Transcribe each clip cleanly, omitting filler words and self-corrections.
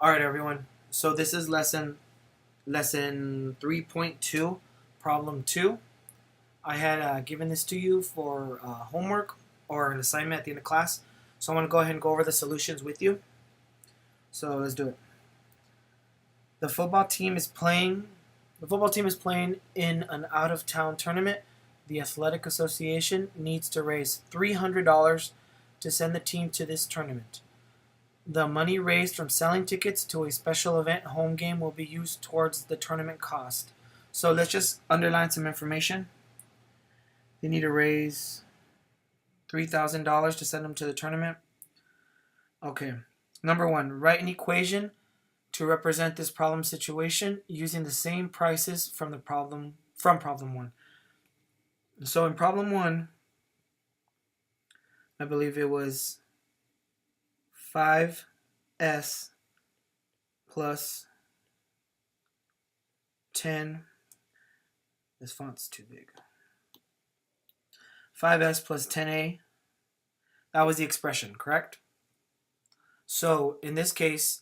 All right, everyone. So this is lesson 3.2, problem 2. I had given this to you for homework or an assignment at the end of class. So I want to go ahead and go over the solutions with you. So let's do it. The football team is playing. The football team is playing in an out-of-town tournament. The athletic association needs to raise $300 to send the team to this tournament. The money raised from selling tickets to a special event home game will be used towards the tournament cost. So let's just underline some information. They need to raise $3,000 to send them to the tournament. Okay. Number 1, write an equation to represent this problem situation using the same prices from problem 1. So in problem 1, I believe it was 5s plus 10. This font's too big. 5s plus 10a. That was the expression, correct? So in this case,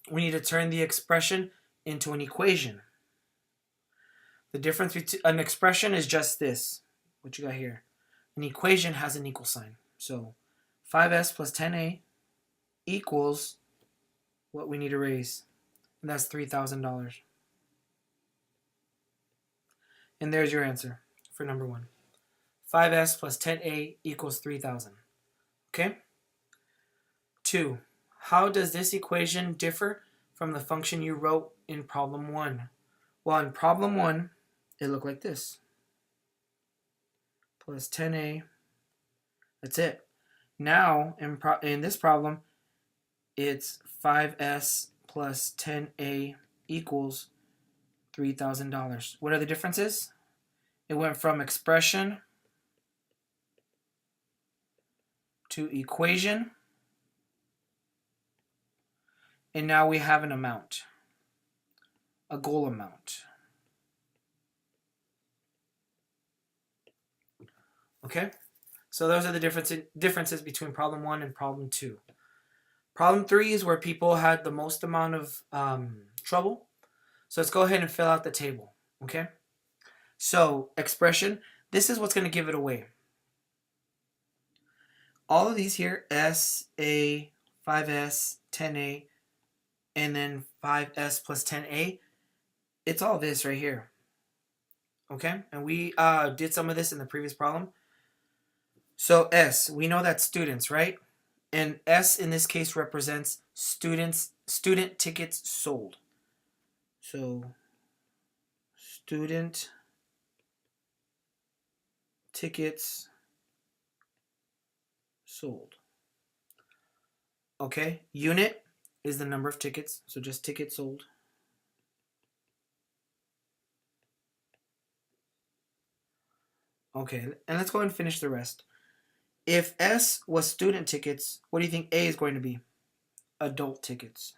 we need to turn the expression into an equation. The difference between an expression is just this, what you got here. An equation has an equal sign. So 5s plus 10a equals what we need to raise, and that's $3,000. And there's your answer for number 1. 5s plus 10a equals 3,000. Okay? 2. How does this equation differ from the function you wrote in problem 1? Well, in problem 1, it looked like this. Plus 10a. That's it. Now, in this problem, it's 5s plus 10a equals $3,000. What are the differences? It went from expression to equation. And now we have an amount, a goal amount. Okay? So those are the differences between problem 1 and problem 2. Problem 3 is where people had the most amount of trouble. So let's go ahead and fill out the table. Okay? So expression, this is what's going to give it away. All of these here, S, A, 5S, 10A, and then 5S plus 10A, it's all this right here. Okay? And we did some of this in the previous problem. So S, we know that's students, right? And S in this case represents student tickets sold. So student tickets sold. Okay, unit is the number of tickets, so just tickets sold. Okay, and let's go ahead and finish the rest. If S was student tickets, what do you think A is going to be? Adult tickets.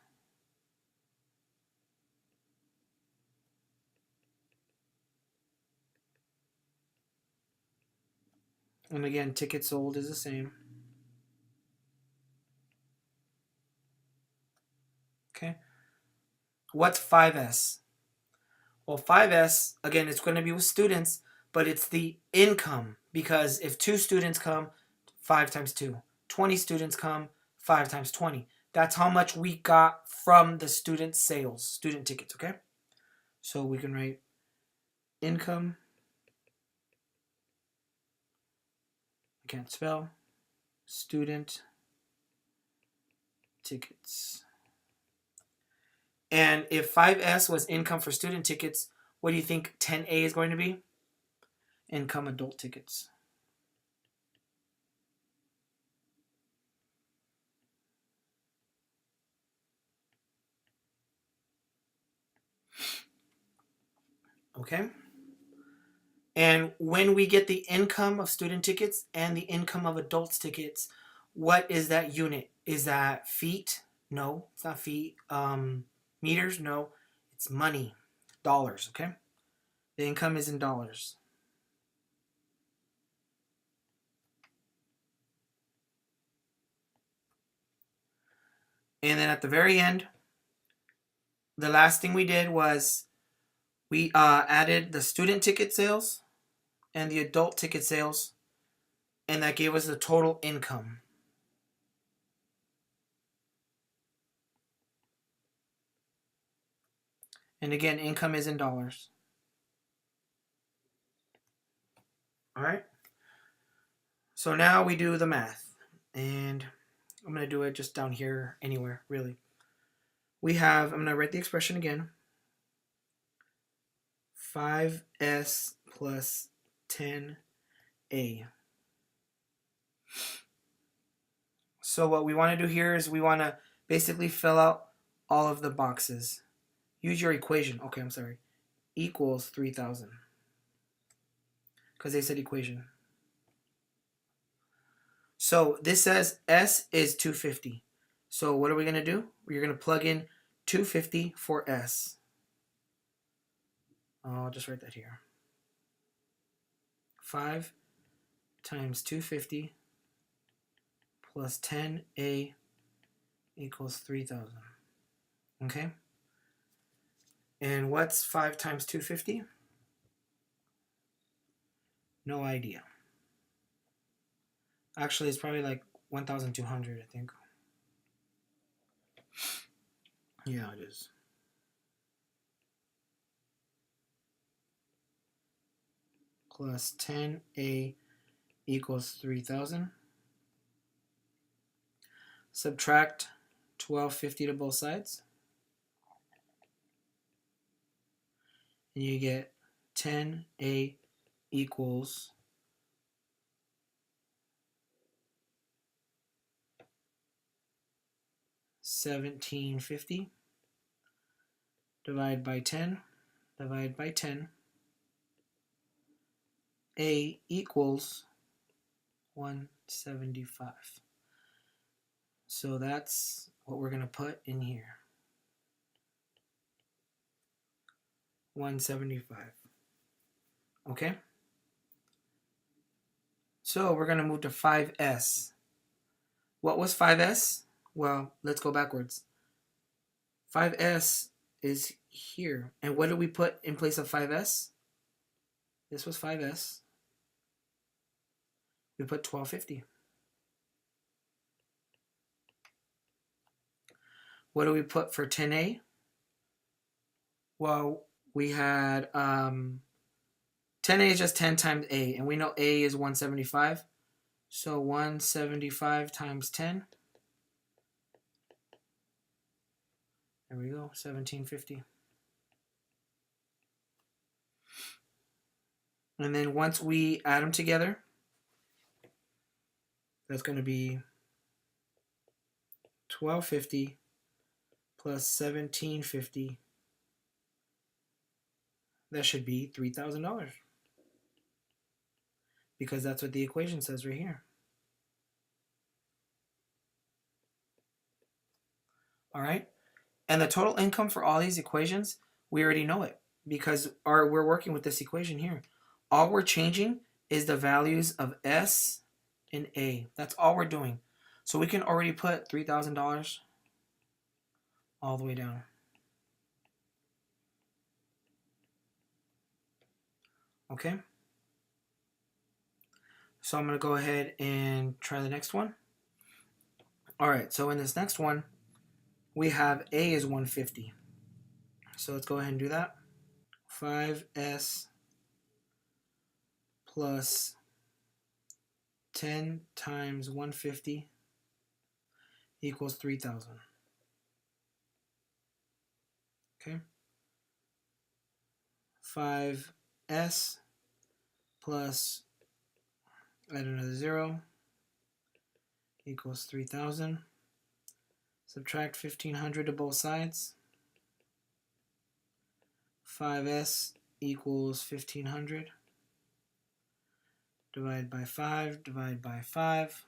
And again, tickets sold is the same. Okay. What's 5S? Well, 5S, again, it's going to be with students, but it's the income, because if 2 students come, 5 times 2. 20 students come, 5 times 20. That's how much we got from the student sales, student tickets, okay? So we can write income. I can't spell. Student tickets. And if 5S was income for student tickets, what do you think 10A is going to be? Income adult tickets. Okay? And when we get the income of student tickets and the income of adults tickets, what is that unit? Is that feet? No, it's not feet. Meters? No, it's money. Dollars, okay? The income is in dollars. And then at the very end, the last thing we did was we added the student ticket sales and the adult ticket sales, and that gave us the total income. And again, income is in dollars. All right. So now we do the math, and I'm going to do it just down here anywhere, really. We have, I'm going to write the expression again. 5s plus 10a. So what we want to do here is we want to basically fill out all of the boxes. Use your equation. Okay, I'm sorry. Equals 3,000. Because they said equation. So this says S is 250. So what are we going to do? We're going to plug in 250 for S. I'll just write that here. 5 times 250 plus 10a equals 3,000. Okay? And what's 5 times 250? No idea. Actually, it's probably like 1,200, I think. Yeah, it is. Plus 10a equals 3,000. Subtract 1,250 to both sides. And you get 10a equals 1,750. Divide by 10. Divide by 10. A equals 175. So that's what we're going to put in here. 175. Okay? So we're going to move to 5s. What was 5s? Well, let's go backwards. 5s is here. And what did we put in place of 5s? This was 5s. We put 1,250. What do we put for 10a? Well, we had 10a is just 10 times a, and we know a is 175. So 175 times 10. There we go, 1,750. And then once we add them together, that's going to be 1,250 plus 1,750. That should be $3,000. Because that's what the equation says right here. All right? And the total income for all these equations, we already know it because we're working with this equation here. All we're changing is the values of S and A. That's all we're doing. So we can already put $3,000 all the way down. Okay? So I'm going to go ahead and try the next one. All right, so in this next one, we have A is 150. So let's go ahead and do that. 5s plus 10 times 150 equals 3,000. Okay. 5s plus, add another 0, equals 3,000. Subtract 1,500 to both sides. 5s equals 1,500. Divide by 5, divide by 5.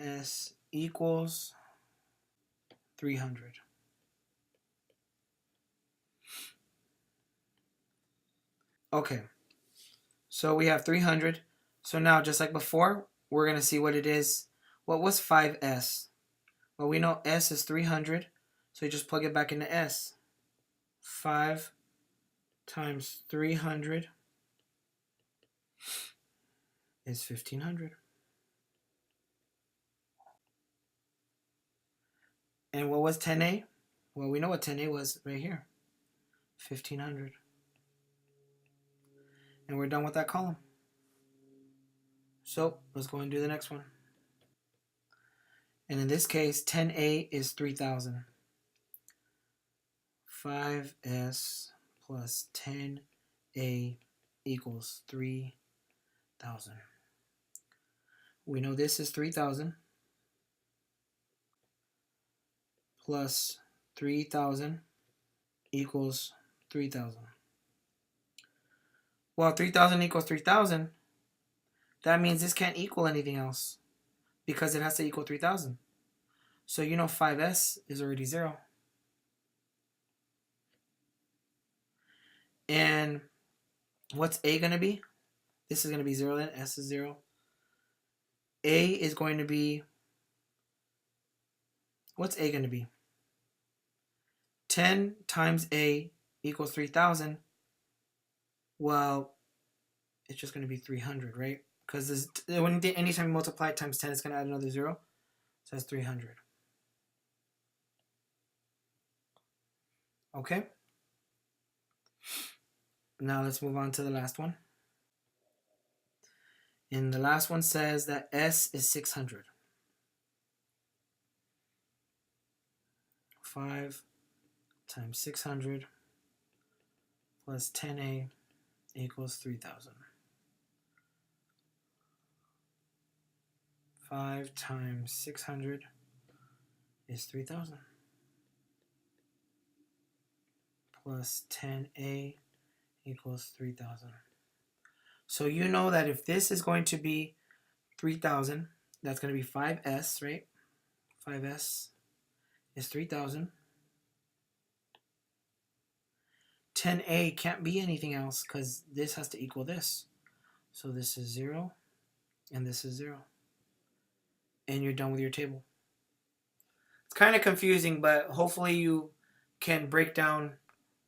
S equals 300. Okay, so we have 300. So now, just like before, we're going to see what it is. What was 5s? Well, we know S is 300. So you just plug it back into S. 5 times 300 is 1500. And what was 10A? Well, we know what 10A was right here. 1500. And we're done with that column. So let's go and do the next one. And in this case, 10A is 3000. 5S plus 10A equals 3000. We know this is 3000 plus 3000 equals 3000. Well, 3000 equals 3000. That means this can't equal anything else because it has to equal 3000. So you know 5S is already 0. And what's A going to be? This is going to be 0 then. S is 0. A is going to be... What's A going to be? 10 times A equals 3000. Well, it's just going to be 300, right? Because anytime you multiply times 10, it's going to add another 0. So that's 300. Okay? Now let's move on to the last one. And the last one says that S is 600. 5 times 600 plus 10A equals 3000. 5 times 600 is 3000. Plus 10A equals 3000. So you know that if this is going to be 3000, that's going to be 5S, right? 5S is 3000. 10A can't be anything else because this has to equal this. So this is 0 and this is 0. And you're done with your table. It's kind of confusing, but hopefully you can break down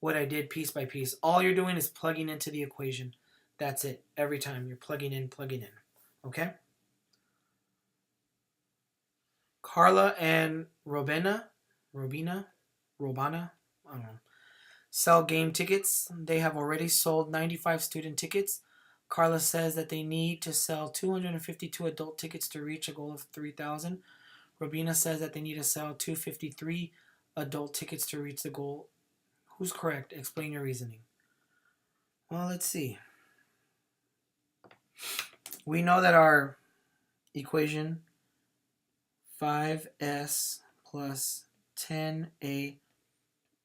what I did piece by piece. All you're doing is plugging into the equation. That's it. Every time you're plugging in. Okay? Carla and Robina, I don't know, sell game tickets. They have already sold 95 student tickets. Carla says that they need to sell 252 adult tickets to reach a goal of 3,000. Robina says that they need to sell 253 adult tickets to reach the goal. Who's correct? Explain your reasoning. Well, let's see. We know that our equation 5S plus 10A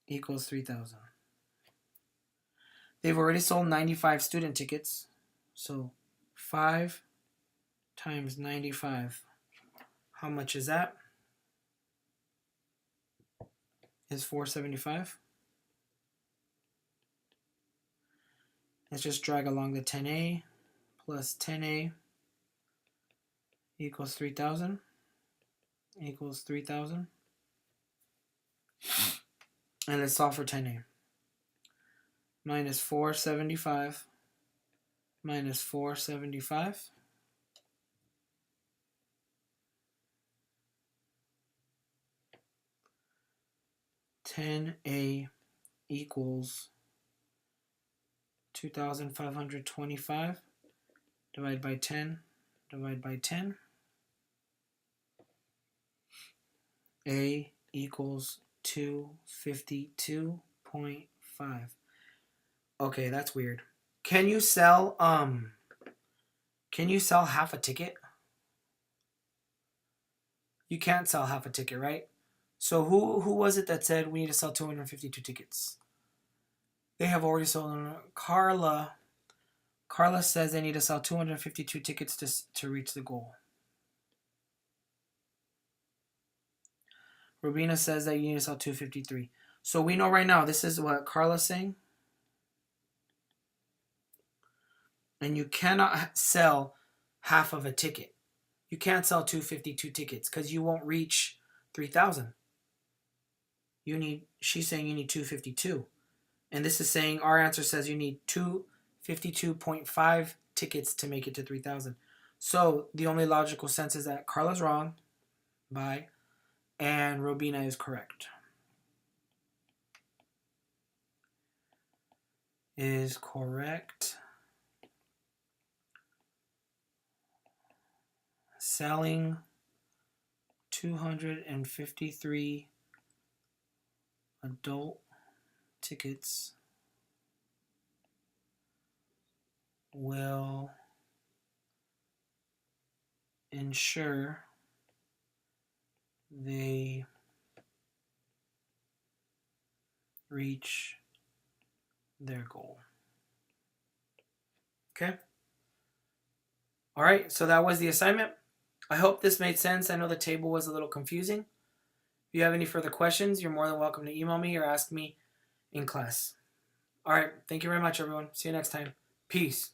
equals 3,000. They've already sold 95 student tickets. So 5 times 95. How much is that? Is 475. Let's just drag along the 10A plus 10A equals 3,000. Equals 3,000. And let's solve for 10A. Minus 475 minus 475. $10A equals 2,525. Divide by 10. Divide by 10. A equals 252.5. Okay, that's weird. Can you sell half a ticket? You can't sell half a ticket, right? So who was it that said we need to sell 252 tickets? They have already sold them. Carla says they need to sell 252 tickets to reach the goal. Robina says that you need to sell 253. So we know right now this is what Carla's saying. And you cannot sell half of a ticket. You can't sell 252 tickets because you won't reach 3,000. she's saying you need 252. And this is saying our answer says you need 252.5 tickets to make it to 3,000. So the only logical sense is that Carla's wrong. Bye. And Robina is correct. Is correct. Selling 253 adult tickets will ensure they reach their goal. Okay? All right, so that was the assignment. I hope this made sense. I know the table was a little confusing. If you have any further questions, you're more than welcome to email me or ask me in class. All right, thank you very much, everyone. See you next time. Peace.